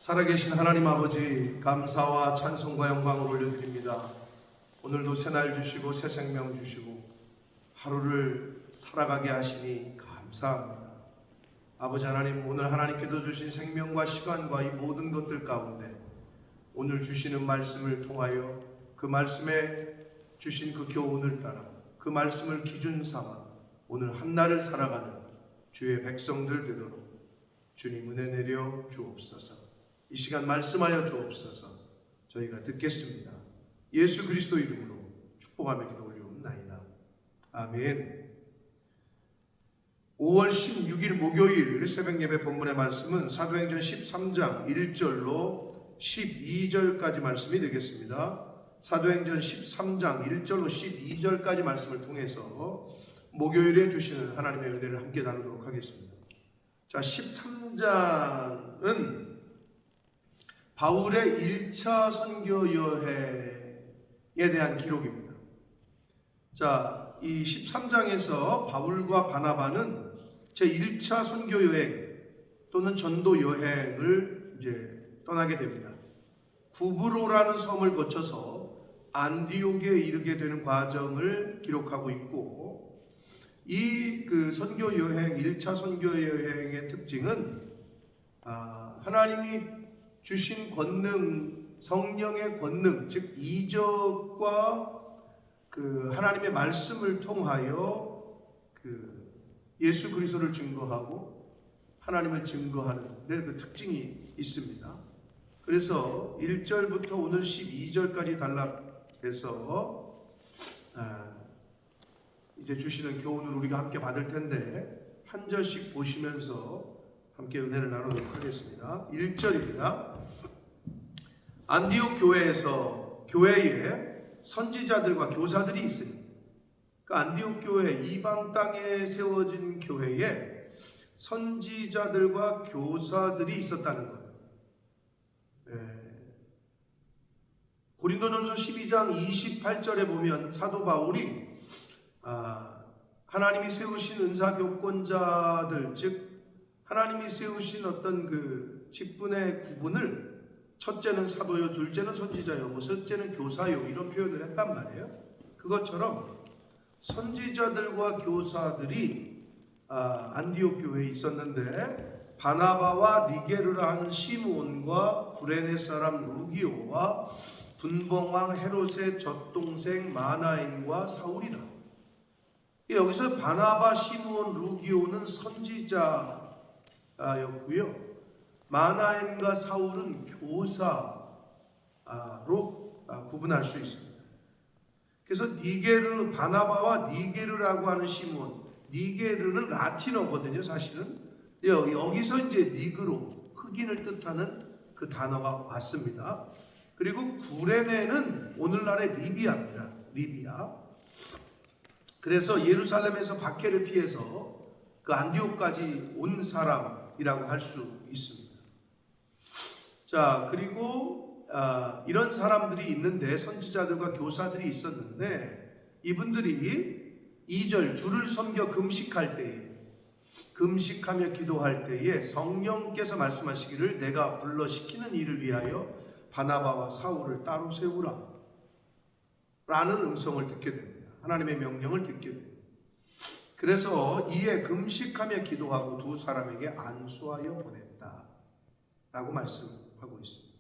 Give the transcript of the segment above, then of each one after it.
살아계신 하나님 아버지, 감사와 찬송과 영광을 올려드립니다. 오늘도 새날 주시고 새 생명 주시고 하루를 살아가게 하시니 감사합니다. 아버지 하나님, 오늘 하나님께서 주신 생명과 시간과 이 모든 것들 가운데 오늘 주시는 말씀을 통하여 그 말씀에 주신 그 교훈을 따라 그 말씀을 기준 삼아 오늘 한날을 살아가는 주의 백성들 되도록 주님 은혜 내려 주옵소서. 이 시간 말씀하여 주옵소서. 저희가 듣겠습니다. 예수 그리스도 이름으로 축복하며 기도 올려옵나이다. 아멘. 5월 16일 목요일 새벽 예배 본문의 말씀은 사도행전 13장 1절로 12절까지 말씀이 되겠습니다. 사도행전 13장 1절로 12절까지 말씀을 통해서 목요일에 주시는 하나님의 은혜를 함께 나누도록 하겠습니다. 자, 13장은 바울의 1차 선교 여행에 대한 기록입니다. 자, 이 13장에서 바울과 바나바는 제 1차 선교 여행 또는 전도 여행을 이제 떠나게 됩니다. 구브로라는 섬을 거쳐서 안디옥에 이르게 되는 과정을 기록하고 있고, 이 그 선교 여행, 1차 선교 여행의 특징은 하나님이 주신 권능, 성령의 권능, 즉 이적과 그 하나님의 말씀을 통하여 그 예수 그리스도를 증거하고 하나님을 증거하는 그 특징이 있습니다. 그래서 1절부터 오늘 12절까지 단락해서 이제 주시는 교훈을 우리가 함께 받을 텐데 한 절씩 보시면서 함께 은혜를 나누도록 하겠습니다. 1절입니다. 안디옥 교회에 선지자들과 교사들이 있으니, 그 안디옥 교회, 이방 땅에 세워진 교회에 선지자들과 교사들이 있었다는 거예요. 고린도전서 12장 28절에 보면 사도 바울이 하나님이 세우신 은사교권자들, 즉 하나님이 세우신 어떤 그 직분의 구분을 첫째는 사도요, 둘째는 선지자요, 셋째는 교사요, 이런 표현을 했단 말이에요. 그것처럼 선지자들과 교사들이 안디옥 교회에 있었는데, 바나바와 니게르라 하는 시므온과 구레네 사람 루기오와 분봉왕 헤롯의 젖동생 마나엔과 사울이라. 여기서 바나바, 시므온, 루기오는 선지자 였고요. 마나엔과 사울은 교사로 구분할 수 있습니다. 그래서 니게르, 바나바와 니게르라고 하는 시몬, 니게르는 라틴어거든요, 사실은. 여기서 이제 니그로, 흑인을 뜻하는 그 단어가 왔습니다. 그리고 구레네는 오늘날의 리비아입니다. 리비아. 그래서 예루살렘에서 박해를 피해서 그 안디옥까지 온 사람이라고 할 수 있습니다. 자, 그리고 이런 사람들이 있는데, 선지자들과 교사들이 있었는데, 이분들이 2절 주를 섬겨 금식할 때에, 금식하며 기도할 때에 성령께서 말씀하시기를 내가 불러 시키는 일을 위하여 바나바와 사울을 따로 세우라 라는 음성을 듣게 됩니다. 하나님의 명령을 듣게 됩니다. 그래서 이에 금식하며 기도하고 두 사람에게 안수하여 보냈다 라고 말씀하고 있습니다.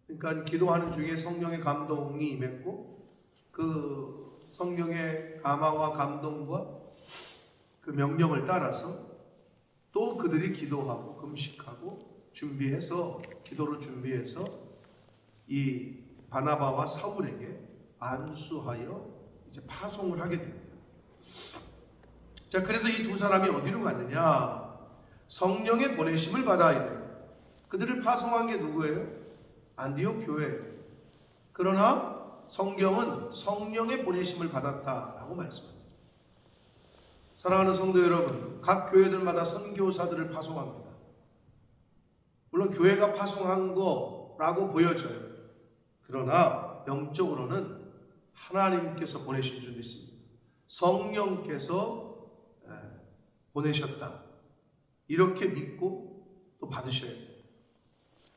그러니까 기도하는 중에 성령의 감동이 임했고, 그 성령의 감화와 감동과 그 명령을 따라서 또 그들이 기도하고 금식하고 기도를 준비해서 이 바나바와 사울에게 안수하여 이제 파송을 하게 됩니다. 자, 그래서 이 두 사람이 어디로 갔느냐? 성령의 보내심을 받아야 돼요. 그들을 파송한 게 누구예요? 안디옥 교회. 그러나 성경은 성령의 보내심을 받았다라고 말씀합니다. 사랑하는 성도 여러분, 각 교회들마다 선교사들을 파송합니다. 물론 교회가 파송한 거라고 보여져요. 그러나 영적으로는 하나님께서 보내신 줄 믿습니다. 성령께서 보내셨다. 이렇게 믿고 또 받으셔야 돼요.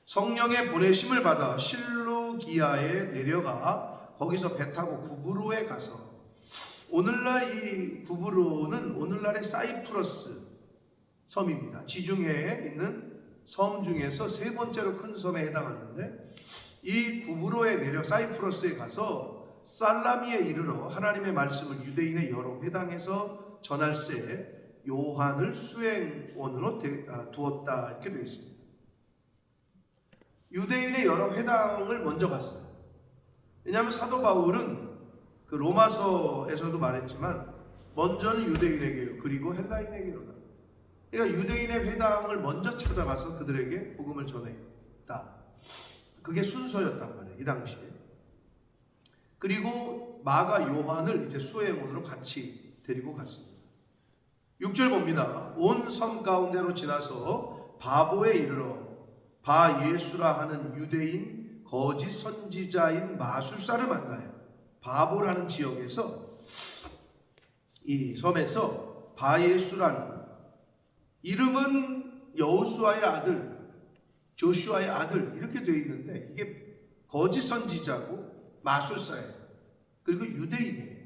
성령의 보내심을 받아 실루기아에 내려가 거기서 배 타고 구브로에 가서, 오늘날 이 구브로는 오늘날의 사이프러스 섬입니다. 지중해에 있는 섬 중에서 세 번째로 큰 섬에 해당하는데, 이 구브로에 내려 사이프러스에 가서 살라미에 이르러 하나님의 말씀을 유대인의 여러 회당에서 전할세 요한을 수행원으로 두었다, 이렇게 되어 있습니다. 유대인의 여러 회당을 먼저 갔어요. 왜냐하면 사도 바울은 그 로마서에서도 말했지만 먼저는 유대인에게요, 그리고 헬라인에게로다. 그러니까 유대인의 회당을 먼저 찾아가서 그들에게 복음을 전했다. 그게 순서였단 말이에요, 이 당시에. 그리고 마가 요한을 이제 수행원으로 같이 데리고 갔습니다. 6절 봅니다. 온 섬 가운데로 지나서 바보에 이르러 바 예수라 하는 유대인 거짓 선지자인 마술사를 만나요. 바보라는 지역에서, 이 섬에서 바 예수라는, 이름은 여호수아의 아들, 조슈아의 아들 이렇게 되어 있는데 이게 거짓 선지자고 마술사예요. 그리고 유대인이에요.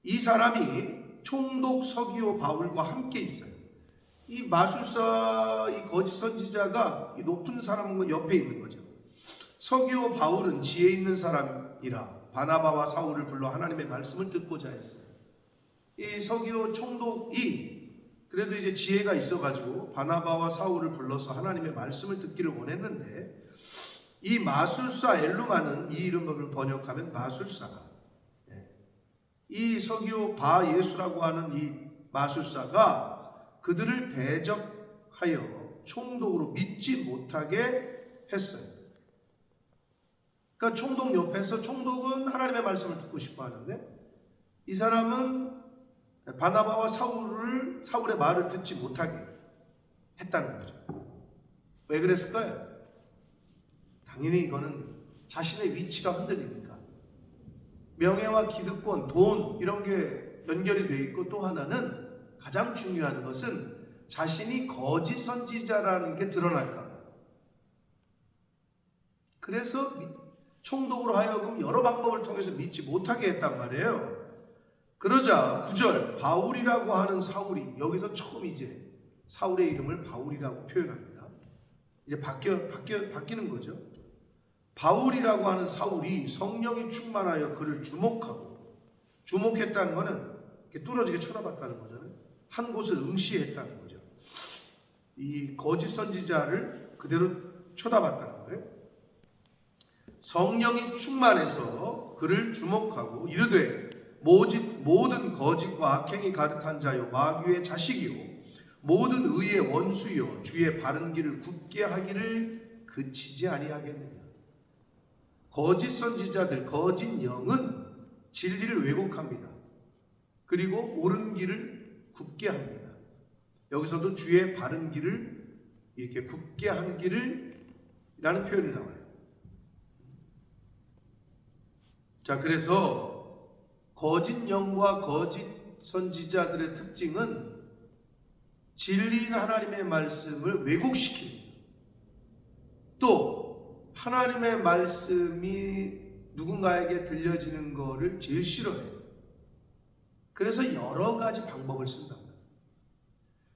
이 사람이 총독 서기오 바울과 함께 있어요. 이 마술사, 이 거짓 선지자가 이 높은 사람 옆에 있는 거죠. 서기오 바울은 지혜 있는 사람이라 바나바와 사울을 불러 하나님의 말씀을 듣고자 했어요. 이 서기오 총독이 그래도 이제 지혜가 있어가지고 바나바와 사울을 불러서 하나님의 말씀을 듣기를 원했는데, 이 마술사 엘루마는, 이 이름을 번역하면 마술사, 이 서기오 바 예수라고 하는 이 마술사가 그들을 대적하여 총독으로 믿지 못하게 했어요. 그러니까 총독 옆에서, 총독은 하나님의 말씀을 듣고 싶어 하는데 이 사람은 바나바와 사울의 말을 듣지 못하게 했다는 거죠. 왜 그랬을까요? 당연히 이거는 자신의 위치가 흔들리니까. 명예와 기득권, 돈 이런 게 연결이 되어 있고, 또 하나는 가장 중요한 것은 자신이 거짓 선지자라는 게 드러날까 봐. 그래서 총독으로 하여금 여러 방법을 통해서 믿지 못하게 했단 말이에요. 그러자 9절, 바울이라고 하는 사울이, 여기서 처음 이제 사울의 이름을 바울이라고 표현합니다. 이제 바뀌는 거죠. 바울이라고 하는 사울이 성령이 충만하여 그를 주목했다는 것은 이렇게 뚫어지게 쳐다봤다는 거잖아요. 한 곳을 응시했다는 거죠. 이 거짓 선지자를 그대로 쳐다봤다는 거예요. 성령이 충만해서 그를 주목하고 이르되 모든 거짓과 악행이 가득한 자요 마귀의 자식이요 모든 의의 원수요 주의 바른 길을 굳게 하기를 그치지 아니하겠느냐. 거짓 선지자들, 거짓 영은 진리를 왜곡합니다. 그리고 옳은 길을 굳게 합니다. 여기서도 주의 바른 길을 이렇게 굳게 하는 길을 라는 표현이 나와요. 자, 그래서 거짓 영과 거짓 선지자들의 특징은 진리인 하나님의 말씀을 왜곡시킵니다. 또 하나님의 말씀이 누군가에게 들려지는 것을 제일 싫어해요. 그래서 여러 가지 방법을 쓴답니다.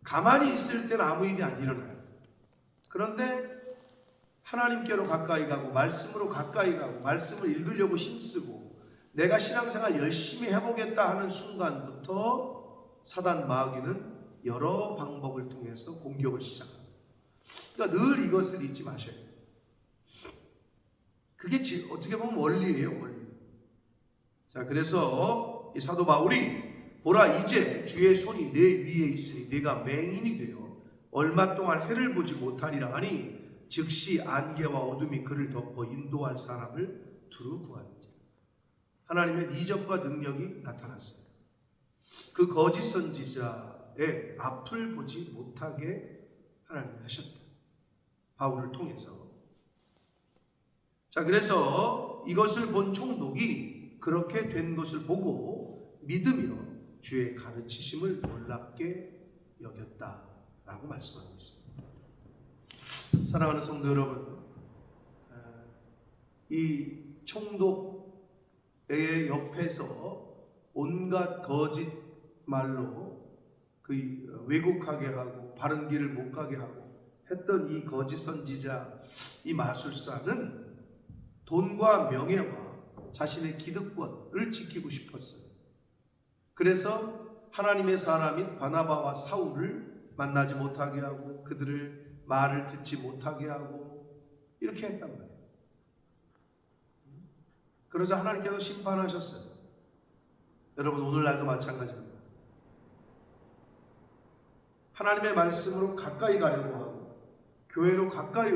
가만히 있을 때는 아무 일이 안 일어나요. 그런데 하나님께로 가까이 가고 말씀으로 가까이 가고 말씀을 읽으려고 힘쓰고 내가 신앙생활 열심히 해보겠다 하는 순간부터 사단 마귀는 여러 방법을 통해서 공격을 시작합니다. 그러니까 늘 이것을 잊지 마셔야 돼요. 그게 어떻게 보면 원리예요, 원리. 자, 그래서 이 사도 바울이 보라 이제 주의 손이 내 위에 있으니 내가 맹인이 되어 얼마 동안 해를 보지 못하리라 하니 즉시 안개와 어둠이 그를 덮어 인도할 사람을 두루 구하는지. 하나님의 이적과 능력이 나타났습니다. 그 거짓 선지자의 앞을 보지 못하게 하나님이 하셨다. 바울을 통해서. 자, 그래서 이것을 본 총독이 그렇게 된 것을 보고 믿으며 주의 가르치심을 놀랍게 여겼다라고 말씀하고 있습니다. 사랑하는 성도 여러분, 이 총독의 옆에서 온갖 거짓 말로 그 왜곡하게 하고 바른 길을 못 가게 하고 했던 이 거짓 선지자, 이 마술사는 돈과 명예와 자신의 기득권을 지키고 싶었어요. 그래서 하나님의 사람인 바나바와 사울을 만나지 못하게 하고 그들을 말을 듣지 못하게 하고 이렇게 했단 말이에요. 그래서 하나님께서 심판하셨어요. 여러분, 오늘날도 마찬가지입니다. 하나님의 말씀으로 가까이 가려고 하고 교회로 가까이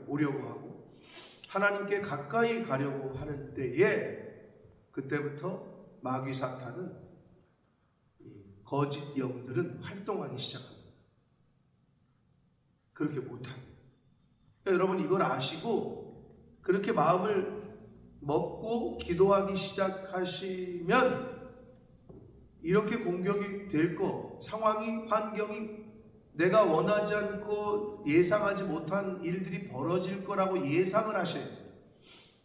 오려고 하고 하나님께 가까이 가려고 하는 때에 그때부터 마귀 사탄은 거짓 영들은 활동하기 시작합니다. 그렇게 못합니다. 그러니까 여러분, 이걸 아시고 그렇게 마음을 먹고 기도하기 시작하시면 이렇게 공격이 될 거, 상황이, 환경이 내가 원하지 않고 예상하지 못한 일들이 벌어질 거라고 예상을 하셔야 돼요.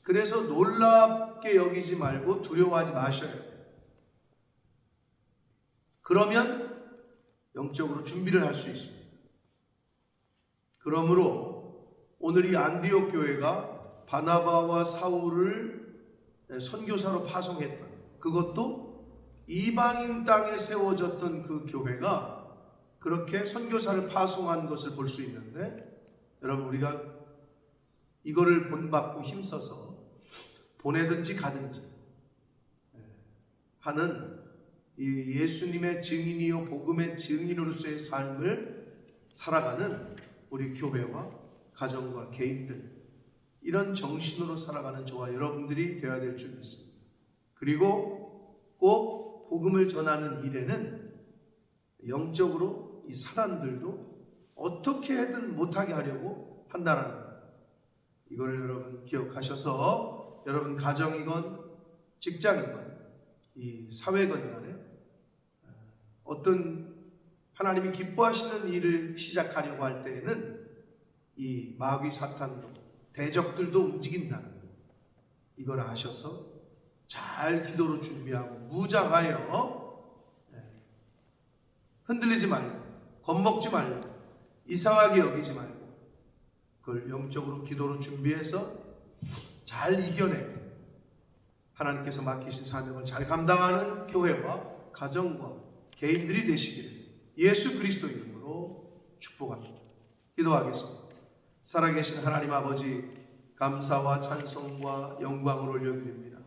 그래서 놀랍게 여기지 말고 두려워하지 마셔야 돼요. 그러면 영적으로 준비를 할 수 있습니다. 그러므로 오늘 이 안디옥 교회가 바나바와 사울을 선교사로 파송했던, 그것도 이방인 땅에 세워졌던 그 교회가 그렇게 선교사를 파송한 것을 볼 수 있는데, 여러분, 우리가 이거를 본받고 힘써서 보내든지 가든지 하는 이 예수님의 증인이요 복음의 증인으로서의 삶을 살아가는 우리 교회와 가정과 개인들, 이런 정신으로 살아가는 저와 여러분들이 되어야 될 줄 믿습니다. 그리고 꼭 복음을 전하는 일에는 영적으로 이 사람들도 어떻게든 못하게 하려고 한다는 것, 이걸 여러분 기억하셔서 여러분 가정이건 직장이건 이 사회건 간에 어떤 하나님이 기뻐하시는 일을 시작하려고 할 때에는 이 마귀 사탄도 대적들도 움직인다는 것, 이걸 아셔서 잘 기도로 준비하고 무장하여 흔들리지 말고 겁먹지 말고 이상하게 여기지 말고 그걸 영적으로 기도로 준비해서 잘 이겨내고 하나님께서 맡기신 사명을 잘 감당하는 교회와 가정과 개인들이 되시기를 예수 그리스도 이름으로 축복합니다. 기도하겠습니다. 살아계신 하나님 아버지, 감사와 찬송과 영광을 올려드립니다.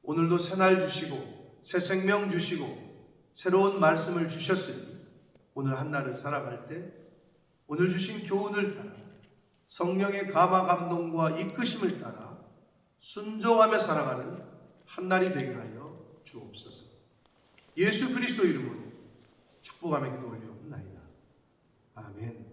오늘도 새날 주시고 새 생명 주시고 새로운 말씀을 주셨으니 오늘 한날을 살아갈 때 오늘 주신 교훈을 따라 성령의 감화 감동과 이끄심을 따라 순종하며 살아가는 한날이 되게 하여 주옵소서. 예수 그리스도 이름으로 축복하며 기도 올리옵나이다. 아멘.